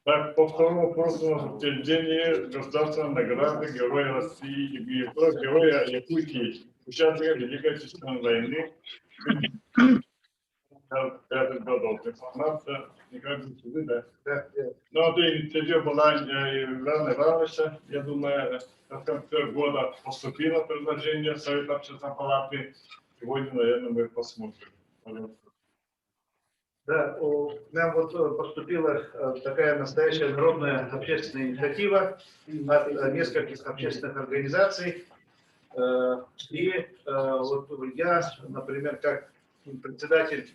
Так, по второму вопросу, введение государственной награды Героя России и Героя Якутии, участника Великой Отечественной войны 1955 годов. Информация, не кажется, вы, да? Да. Ну, это инициатива была Ивана Ивановича, я думаю, в конце года поступило предложение Совета Общественной палаты. Сегодня, наверное, мы посмотрим. Да, нам вот поступила такая настоящая народная общественная инициатива от нескольких общественных организаций. И вот я, например, как председатель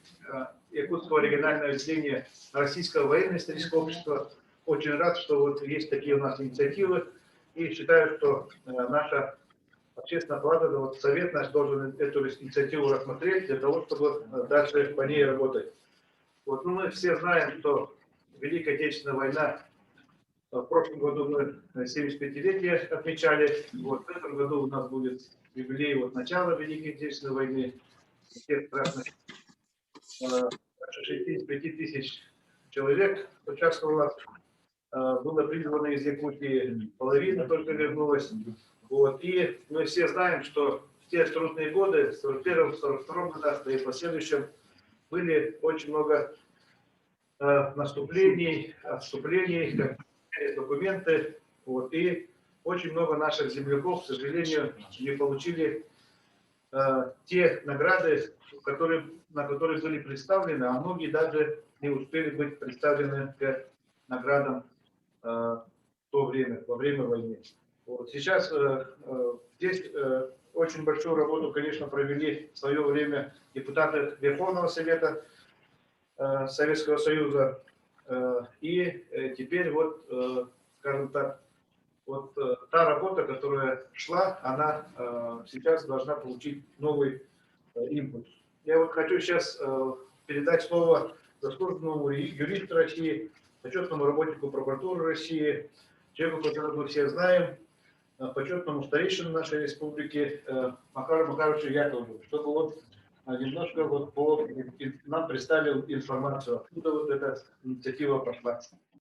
Якутского регионального отделения Российского военно-исторического общества, очень рад, что вот есть такие у нас инициативы. И считаю, что наша общественная палата, вот совет наш должен эту инициативу рассмотреть для того, чтобы дальше по ней работать. Вот, ну, мы все знаем, что Великая Отечественная война, в прошлом году мы 75-летие отмечали, вот в этом году у нас будет юбилей вот начала Великой Отечественной войны, всех страшных 65 тысяч человек участвовало, было призвано из Якутии, половина только вернулась. Вот, и мы все знаем, что в те трудные годы, в 41-42 годах, да и в последующем, были очень много наступлений, отступлений, как документы, вот, и очень много наших земляков, к сожалению, не получили те награды, на которые были представлены, а многие даже не успели быть представлены к наградам в то время, во время войны. Вот. Сейчас здесь очень большую работу, конечно, провели в свое время депутаты Верховного Совета Советского Союза. И теперь вот, скажем так, вот та работа, которая шла, она сейчас должна получить новый импульс. Я вот хочу сейчас передать слово заслуженному юристу России, почетному работнику прокуратуры России, человеку, которого мы все знаем, почетному старейшину нашей республики Макару Макаровичу Яковлеву, чтобы он немножко вот нам представил информацию, откуда вот эта инициатива пошла.